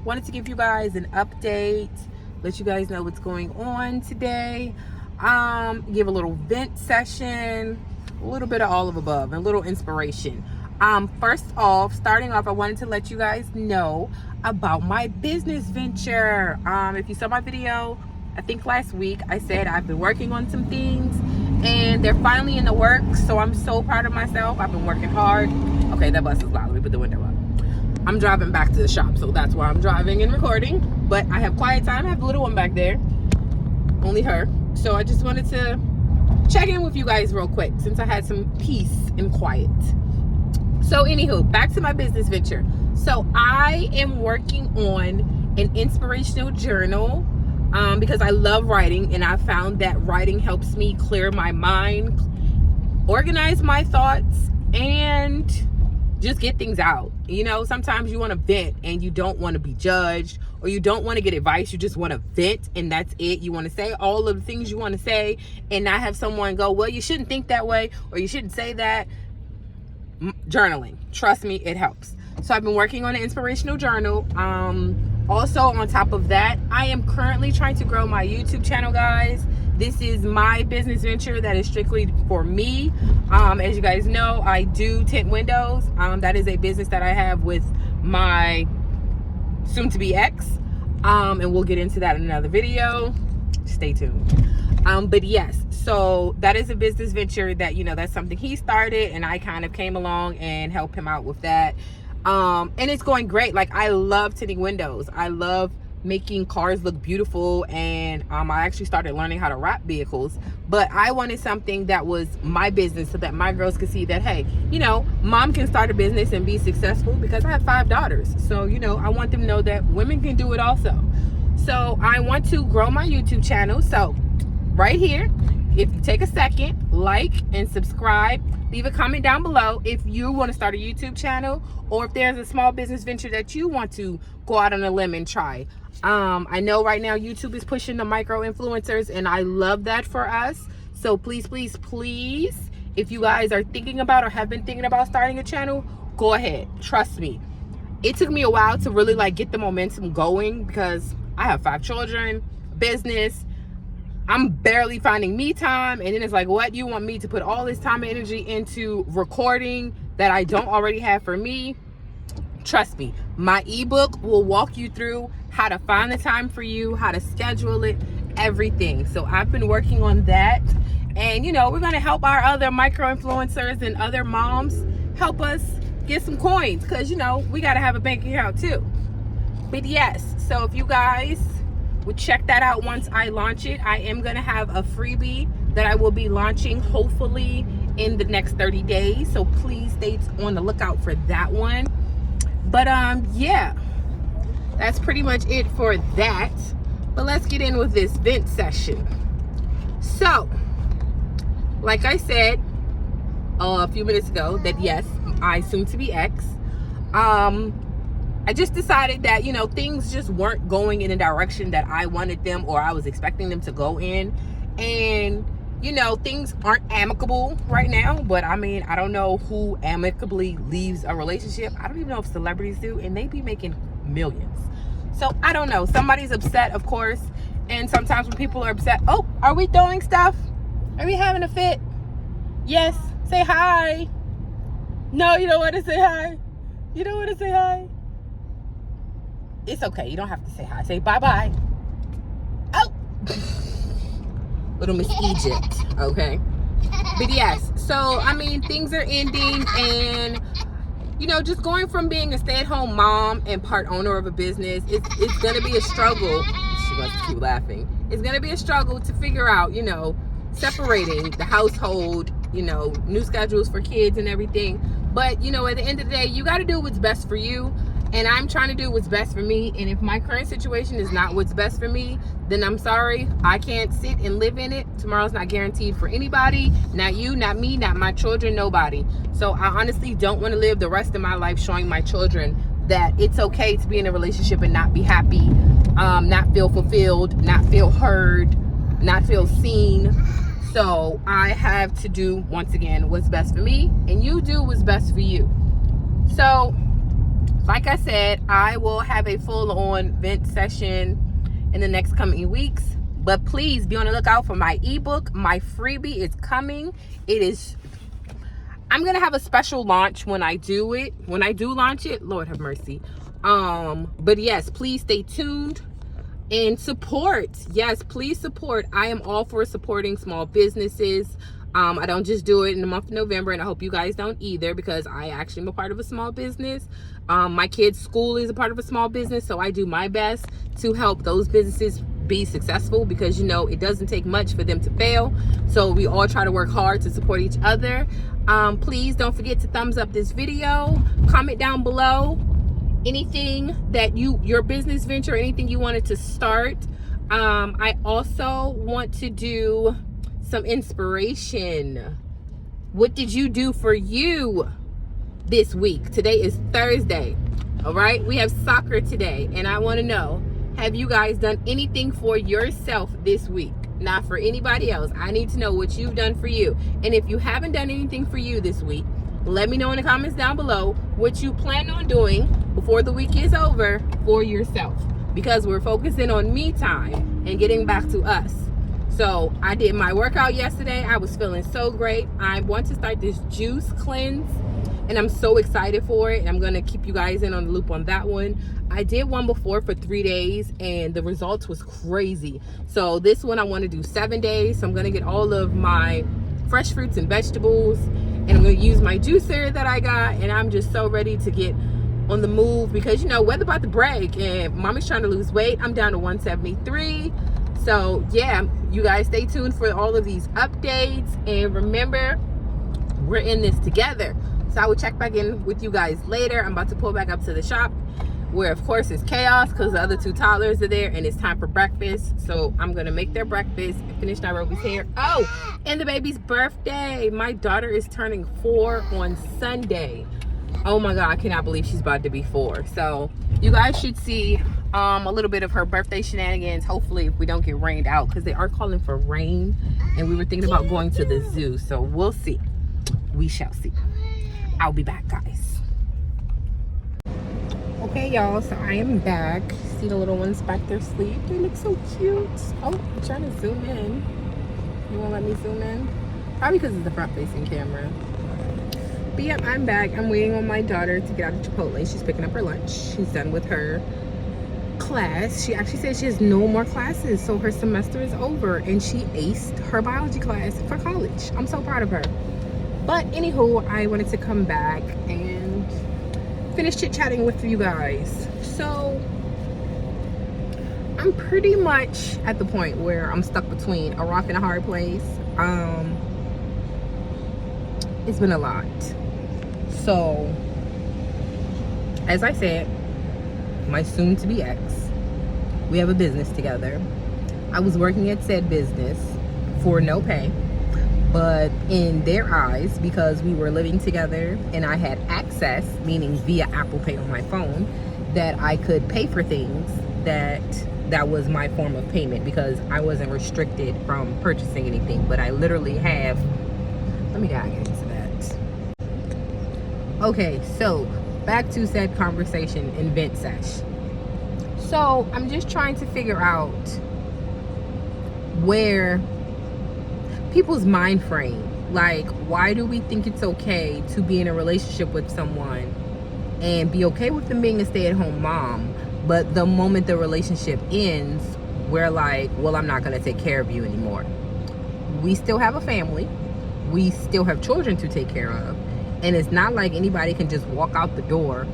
wanted to give you guys an update, let you guys know what's going on today. Give a little vent session, a little bit of all of above, and a little inspiration. First off, starting off, I wanted to let you guys know about my business venture. If you saw my video, I think last week, I said I've been working on some things and they're finally in the works. So I'm so proud of myself. I've been working hard. Okay, that bus is loud. Let me put the window up. I'm driving back to the shop, so that's why I'm driving and recording. But I have quiet time. I have the little one back there. Only her. So I just wanted to check in with you guys real quick since I had some peace and quiet. So anywho, back to my business venture. So I am working on an inspirational journal because I love writing, and I found that writing helps me clear my mind, organize my thoughts, and just get things out. You know, sometimes you want to vent and you don't want to be judged, or you don't want to get advice. You just want to vent, and that's it. You want to say all of the things you want to say and not have someone go, well, you shouldn't think that way, or you shouldn't say that. Journaling, trust me, it helps. So I've been working on an inspirational journal. Also, on top of that, I am currently trying to grow my YouTube channel, guys. This is my business venture that is strictly for me. As you guys know, I do tint windows. That is a business that I have with my soon-to-be ex. And we'll get into that in another video. Stay tuned. But yes, so that is a business venture that, you know, that's something he started, and I kind of came along and helped him out with that. And it's going great. Like, I love tinting windows. I love making cars look beautiful, and I actually started learning how to wrap vehicles. But I wanted something that was my business so that my girls could see that, hey, you know, mom can start a business and be successful, because I have 5 daughters. So, you know, I want them to know that women can do it also. So I want to grow my YouTube channel. So right here, if you take a second, like and subscribe, leave a comment down below if you want to start a YouTube channel, or if there's a small business venture that you want to go out on a limb and try. I know right now YouTube is pushing the micro influencers, and I love that for us. So please, please, please, if you guys are thinking about or have been thinking about starting a channel, go ahead. Trust me. It took me a while to really like get the momentum going, because I have 5 children, business. I'm barely finding me time, and then it's like, what, you want me to put all this time and energy into recording that I don't already have for me? Trust me, my ebook will walk you through how to find the time for you, how to schedule it, everything. So I've been working on that, and you know, we're going to help our other micro influencers and other moms help us get some coins, because you know, we got to have a bank account too. But yes, so if you guys would check that out once I launch it, I am going to have a freebie that I will be launching hopefully in the next 30 days. So please stay on the lookout for that one. But yeah, that's pretty much it for that. But let's get in with this vent session. So, like I said a few minutes ago, that yes, I soon to be ex. I just decided that, you know, things just weren't going in a direction that I wanted them, or I was expecting them to go in. And, you know, things aren't amicable right now. But I mean, I don't know who amicably leaves a relationship. I don't even know if celebrities do, and they be making millions. So I don't know. Somebody's upset, of course. And sometimes when people are upset, oh, are we throwing stuff? Are we having a fit? Yes. Say hi. No, you don't want to say hi. You don't want to say hi. It's okay. You don't have to say hi. Say bye-bye. Oh! Little Miss Egypt. Okay? But yes. So, I mean, things are ending, and, you know, just going from being a stay-at-home mom and part owner of a business, it's going to be a struggle. She wants to keep laughing. It's going to be a struggle to figure out, you know, separating the household, you know, new schedules for kids and everything. But, you know, at the end of the day, you got to do what's best for you. And I'm trying to do what's best for me. And if my current situation is not what's best for me, then I'm sorry. I can't sit and live in it. Tomorrow's not guaranteed for anybody. Not you, not me, not my children, nobody. So I honestly don't want to live the rest of my life showing my children that it's okay to be in a relationship and not be happy, not feel fulfilled, not feel heard, not feel seen. So I have to do, once again, what's best for me, and you do what's best for you. So like I said, I will have a full-on vent session in the next coming weeks. But please be on the lookout for my ebook. My freebie is coming. I'm gonna have a special launch when I do it. When I do launch it, Lord have mercy. But yes, please stay tuned and support. Yes, please support. I am all for supporting small businesses. I don't just do it in the month of November, and I hope you guys don't either, because I actually am a part of a small business. My kids' school is a part of a small business, so I do my best to help those businesses be successful, because it doesn't take much for them to fail. So we all try to work hard to support each other. Please don't forget to thumbs up this video, comment down below anything that your business venture, anything you wanted to start. I also want to do some inspiration. What did you do for you this week? Today is Thursday. All right, we have soccer today, and I want to know, have you guys done anything for yourself this week? Not for anybody else. I need to know what you've done for you. And if you haven't done anything for you this week, let me know in the comments down below what you plan on doing before the week is over for yourself, because we're focusing on me time and getting back to us. So I did my workout yesterday. I was feeling so great. I want to start this juice cleanse, and I'm so excited for it. And I'm going to keep you guys in on the loop on that one. I did one before for 3 days, and the results was crazy. So this one I want to do 7 days. So I'm going to get all of my fresh fruits and vegetables, and I'm going to use my juicer that I got. And I'm just so ready to get on the move, because weather about to break, and mommy's trying to lose weight. I'm down to 173. So yeah, you guys stay tuned for all of these updates, and remember, we're in this together. So I will check back in with you guys later. I'm about to pull back up to the shop, where of course it's chaos because the other 2 toddlers are there, and it's time for breakfast. So I'm gonna make their breakfast and finish Nairobi's hair. Oh, and the baby's birthday. My daughter is turning 4 on Sunday. Oh my God, I cannot believe she's about to be 4. So you guys should see a little bit of her birthday shenanigans, hopefully, if we don't get rained out, because they are calling for rain, and we were thinking about going to the zoo. So we'll see. We shall see. I'll be back, guys. Okay, y'all, so I am back. See the little ones back there asleep? They look so cute. Oh, I'm trying to zoom in. You won't let me zoom in? Probably because it's the front-facing camera. But yep, I'm back. I'm waiting on my daughter to get out of Chipotle. She's picking up her lunch. She's done with her class. She actually said she has no more classes, so her semester is over, and she aced her biology class for college. I'm so proud of her. But anywho, I wanted to come back and finish chit-chatting with you guys. So I'm pretty much at the point where I'm stuck between a rock and a hard place. It's been a lot. So as I said, my soon-to-be ex, we have a business together. I was working at said business for no pay, but in their eyes, because we were living together and I had access, meaning via Apple Pay on my phone, that I could pay for things, that was my form of payment, because I wasn't restricted from purchasing anything. But I literally have, let me dive into that. Okay, so back to said conversation in vent sesh. So I'm just trying to figure out where people's mind frame, like, why do we think it's okay to be in a relationship with someone and be okay with them being a stay-at-home mom, but the moment the relationship ends, we're like, well, I'm not going to take care of you anymore. We still have a family, we still have children to take care of, and it's not like anybody can just walk out the door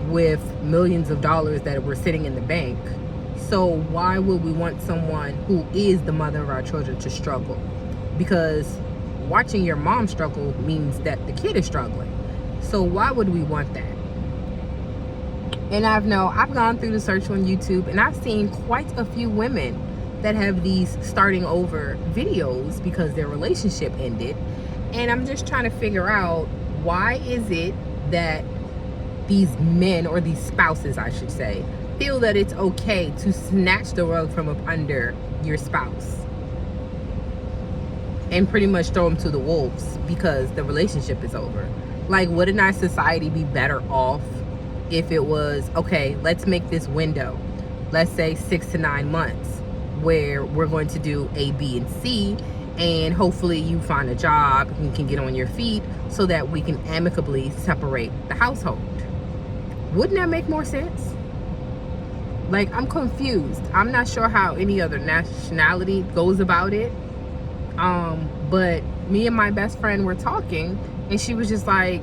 with millions of dollars that were sitting in the bank. So why would we want someone who is the mother of our children to struggle? Because watching your mom struggle means that the kid is struggling. So why would we want that? And I've gone through the search on YouTube, and I've seen quite a few women that have these starting over videos because their relationship ended. And I'm just trying to figure out, why is it that these men, or these spouses I should say, feel that it's okay to snatch the rug from up under your spouse and pretty much throw them to the wolves because the relationship is over? Like, wouldn't our society be better off if it was, okay, let's make this window, let's say 6 to 9 months, where we're going to do A, B, and C, and hopefully you find a job and can get on your feet so that we can amicably separate the household. Wouldn't that make more sense? Like, I'm confused. I'm not sure how any other nationality goes about it. But me and my best friend were talking, and she was just like,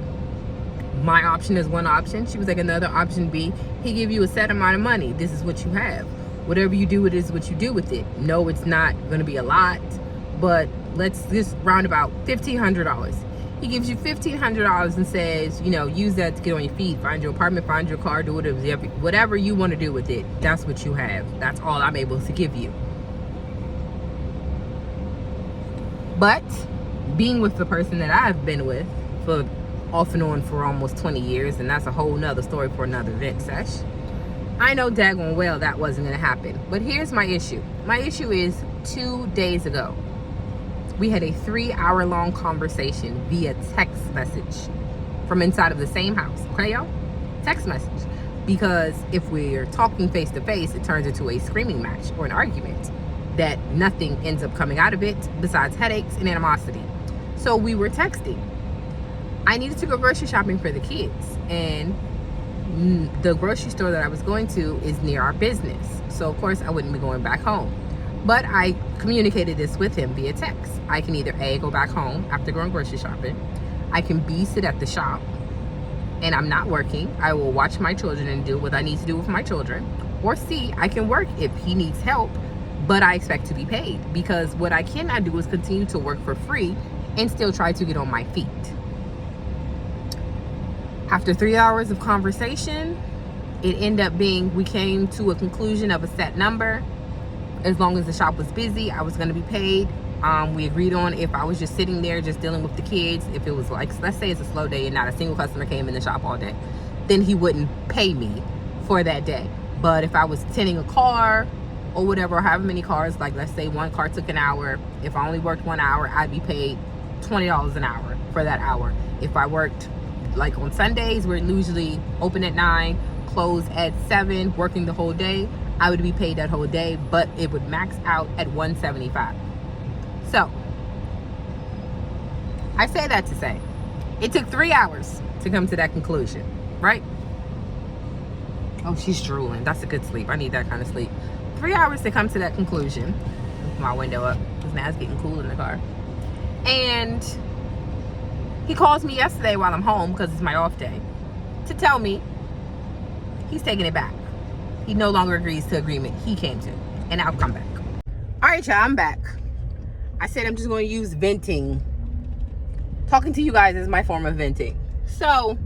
my option is one option. She was like, another option B, he give you a set amount of money. This is what you have. Whatever you do with it is what you do with it. No, it's not going to be a lot, but let's just round about $1,500. He gives you $1,500 and says, use that to get on your feet, find your apartment, find your car, do whatever you want to do with it. That's what you have. That's all I'm able to give you. But being with the person that I've been with for off and on for almost 20 years, and that's a whole nother story for another event sesh, I know daggone well that wasn't going to happen. But here's my issue. My issue is 2 days ago, we had a 3-hour-long conversation via text message from inside of the same house. Okay, y'all? Text message. Because if we're talking face to face, it turns into a screaming match or an argument that nothing ends up coming out of it besides headaches and animosity. So we were texting. I needed to go grocery shopping for the kids, and the grocery store that I was going to is near our business. So of course I wouldn't be going back home. But I communicated this with him via text. I can either A, go back home after going grocery shopping. I can B, sit at the shop and I'm not working. I will watch my children and do what I need to do with my children. Or C, I can work if he needs help, but I expect to be paid, because what I cannot do is continue to work for free and still try to get on my feet. After 3 hours of conversation, it ended up being, we came to a conclusion of a set number. As long as the shop was busy, I was going to be paid. We agreed on if I was just sitting there just dealing with the kids, if it was like, let's say it's a slow day and not a single customer came in the shop all day, then he wouldn't pay me for that day. But if I was tending a car or whatever, or however many cars, like let's say one car took an hour, if I only worked 1 hour, I'd be paid $20 an hour for that hour. If I worked, like on Sundays, we're usually open at 9, close at 7, working the whole day, I would be paid that whole day, but it would max out at $175. So I say that to say, it took 3 hours to come to that conclusion, right? Oh, she's drooling. That's a good sleep. I need that kind of sleep. 3 hours to come to that conclusion. With my window up, because now it's getting cool in the car. And he calls me yesterday while I'm home, because it's my off day, to tell me he's taking it back. He no longer agrees to agreement he came to, and I'll come back. All right, y'all, I'm back. I said I'm just going to use venting. Talking to you guys is my form of venting. So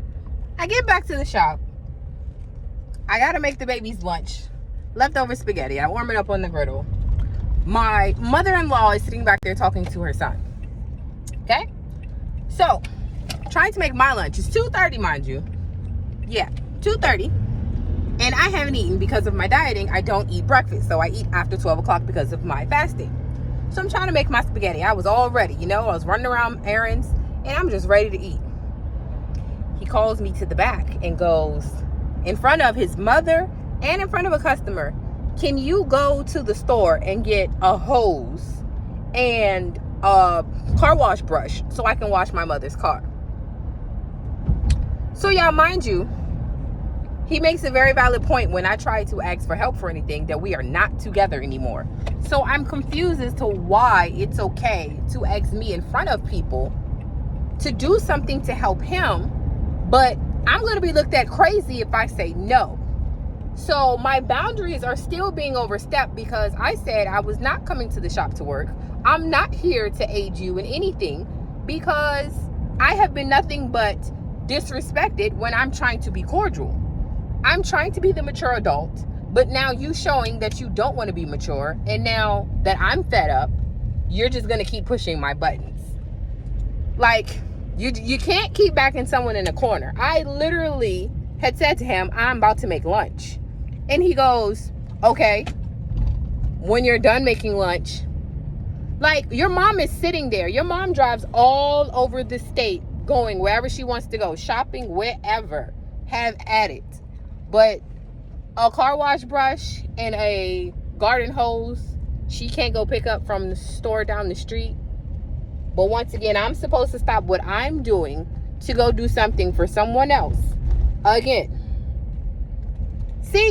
I get back to the shop. I got to make the baby's lunch. Leftover spaghetti. I warm it up on the griddle. My mother-in-law is sitting back there talking to her son. Okay? So, trying to make my lunch. It's 2:30, mind you. Yeah, 2:30. And I haven't eaten because of my dieting. I don't eat breakfast. So I eat after 12 o'clock because of my fasting. So I'm trying to make my spaghetti. I was all ready, I was running around errands and I'm just ready to eat. He calls me to the back and goes, in front of his mother and in front of a customer, can you go to the store and get a hose and a car wash brush so I can wash my mother's car? So y'all, mind you, he makes a very valid point when I try to ask for help for anything that we are not together anymore. So I'm confused as to why it's okay to ask me in front of people to do something to help him, but I'm going to be looked at crazy if I say no. So my boundaries are still being overstepped because I said I was not coming to the shop to work. I'm not here to aid you in anything because I have been nothing but disrespected when I'm trying to be cordial. I'm trying to be the mature adult, but now you showing that you don't want to be mature, and now that I'm fed up, you're just going to keep pushing my buttons. Like, you can't keep backing someone in a corner. I literally had said to him, I'm about to make lunch. And he goes, okay, when you're done making lunch. Like, your mom is sitting there. Your mom drives all over the state, going wherever she wants to go, shopping, wherever. Have at it. But a car wash brush and a garden hose, she can't go pick up from the store down the street. But once again, I'm supposed to stop what I'm doing to go do something for someone else. Again,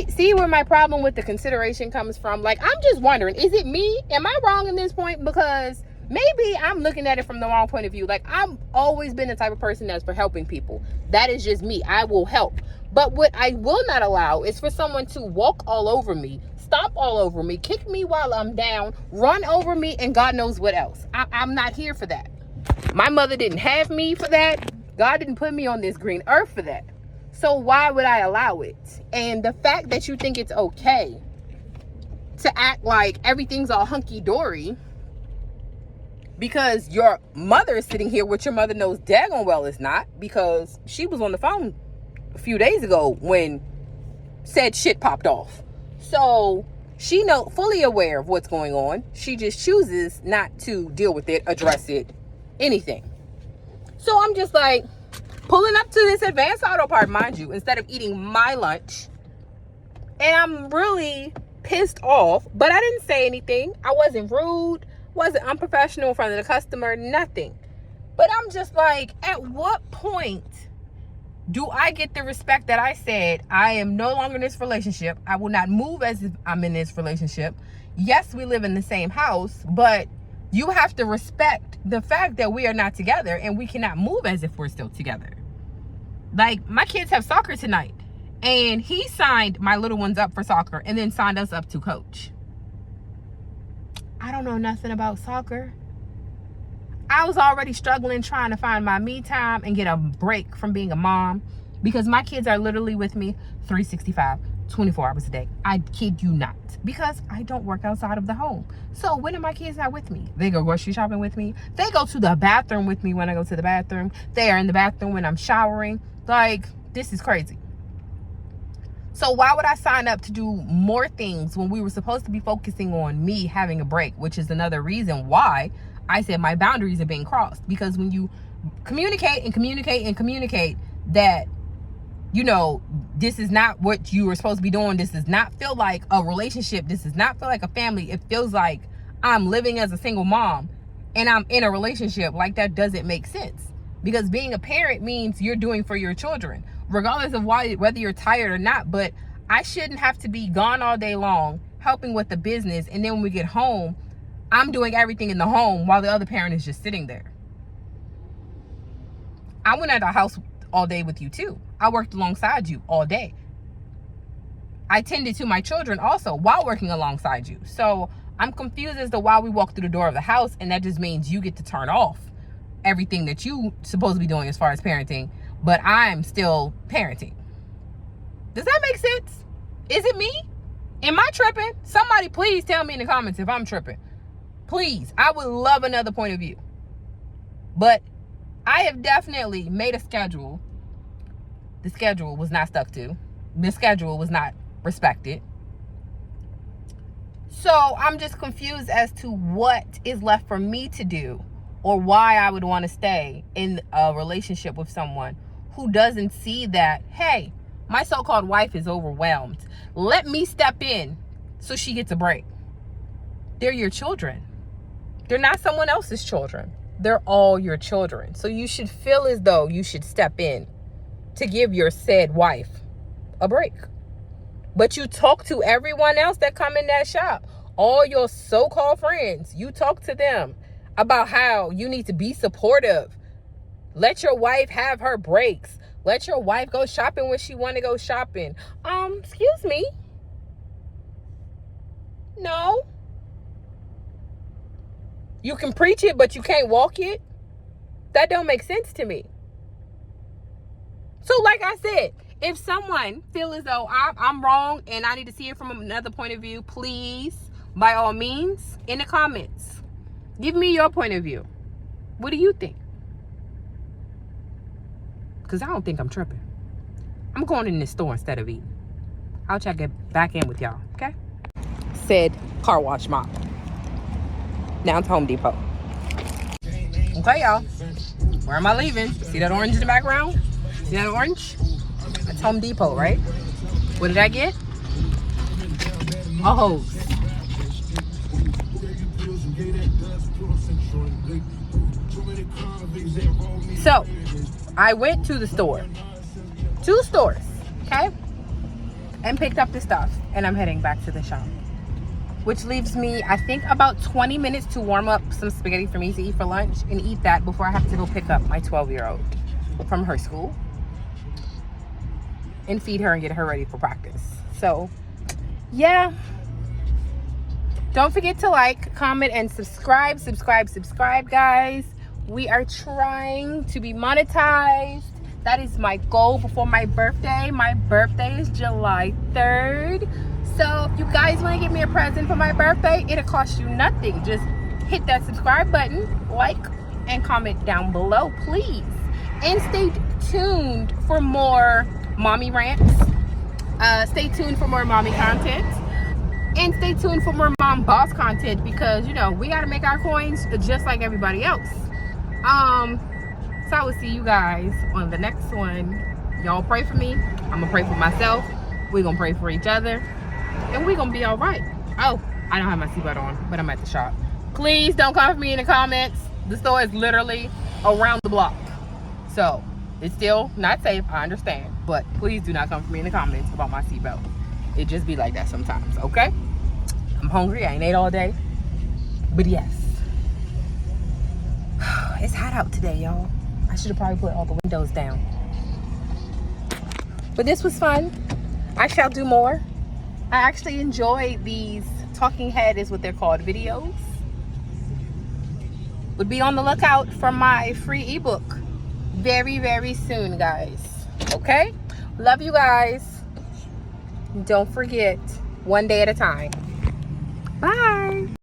see where my problem with the consideration comes from? Like, I'm just wondering, is it me? Am I wrong in this point? Because maybe I'm looking at it from the wrong point of view. Like, I've always been the type of person that's for helping people. That is just me. I will help. But what I will not allow is for someone to walk all over me, stomp all over me, kick me while I'm down, run over me, and God knows what else. I'm not here for that. My mother didn't have me for that. God didn't put me on this green earth for that. So why would I allow it? And the fact that you think it's okay to act like everything's all hunky-dory because your mother is sitting here, which your mother knows daggone well is not, because she was on the phone a few days ago when said shit popped off. So she fully aware of what's going on. She just chooses not to deal with it, address it, anything. So I'm just like pulling up to this advanced auto part, mind you, instead of eating my lunch. And I'm really pissed off, but I didn't say anything. I wasn't rude, wasn't unprofessional in front of the customer, nothing. But I'm just like, at what point do I get the respect that I said I am no longer in this relationship? I will not move as if I'm in this relationship. Yes, we live in the same house, but you have to respect the fact that we are not together and we cannot move as if we're still together. Like, my kids have soccer tonight, and he signed my little ones up for soccer and then signed us up to coach. I don't know nothing about soccer. I was already struggling trying to find my me time and get a break from being a mom, because my kids are literally with me 365, 24 hours a day. I kid you not, because I don't work outside of the home. So when are my kids not with me? They go grocery shopping with me. They go to the bathroom with me when I go to the bathroom. They are in the bathroom when I'm showering. Like, this is crazy. So why would I sign up to do more things when we were supposed to be focusing on me having a break, which is another reason why I said my boundaries are being crossed. Because when you communicate that, you know, this is not what you were supposed to be doing, this does not feel like a relationship, this does not feel like a family, it feels like I'm living as a single mom and I'm in a relationship, like, that doesn't make sense. Because being a parent means you're doing for your children, regardless of whether you're tired or not. But I shouldn't have to be gone all day long helping with the business, and then when we get home, I'm doing everything in the home while the other parent is just sitting there. I went at the house all day with you too. I worked alongside you all day. I tended to my children also while working alongside you. So I'm confused as to why we walk through the door of the house, and that just means you get to turn off everything that you supposed to be doing as far as parenting, but I'm still parenting. Does that make sense? Is it me? Am I tripping? Somebody please tell me in the comments if I'm tripping. Please, I would love another point of view. But I have definitely made a schedule. The schedule was not stuck to. The schedule was not respected. So I'm just confused as to what is left for me to do, or why I would want to stay in a relationship with someone who doesn't see that, hey, my so-called wife is overwhelmed. Let me step in so she gets a break. They're your children. They're not someone else's children. They're all your children. So you should feel as though you should step in to give your said wife a break. But you talk to everyone else that come in that shop, all your so-called friends, you talk to them about how you need to be supportive. Let your wife have her breaks. Let your wife go shopping when she want to go shopping. Excuse me. No. You can preach it, but you can't walk it? That don't make sense to me. So like I said, if someone feel as though I'm wrong and I need to see it from another point of view, please, by all means, in the comments, give me your point of view. What do you think? Because I don't think I'm tripping. I'm going in this store instead of eating. I'll check it back in with y'all, okay? Said car wash mop. Now to Home Depot. Okay, y'all. Where am I leaving? See that orange in the background? See that orange? That's Home Depot, right? What did I get? A hose. So, I went to the store. 2 stores, okay? And picked up the stuff. And I'm heading back to the shop. Which leaves me, I think, about 20 minutes to warm up some spaghetti for me to eat for lunch and eat that before I have to go pick up my 12-year-old from her school and feed her and get her ready for practice. So, yeah. Don't forget to like, comment, and subscribe. Subscribe, guys. We are trying to be monetized. That is my goal before my birthday. My birthday is July 3rd. So if you guys want to give me a present for my birthday, it'll cost you nothing. Just hit that subscribe button, like, and comment down below, please. And stay tuned for more mommy rants. Stay tuned for more mommy content. And stay tuned for more mom boss content because, you know, we got to make our coins just like everybody else. So I will see you guys on the next one. Y'all pray for me. I'm going to pray for myself. We're going to pray for each other. And we're going to be all right. Oh, I don't have my seatbelt on, but I'm at the shop. Please don't come for me in the comments. The store is literally around the block. So, it's still not safe. I understand. But please do not come for me in the comments about my seatbelt. It just be like that sometimes, okay? I'm hungry. I ain't ate all day. But yes. It's hot out today, y'all. I should have probably put all the windows down. But this was fun. I shall do more. I actually enjoy these talking head is what they're called videos. Would be on the lookout for my free ebook very, very soon, guys. Okay? Love you guys. Don't forget, one day at a time.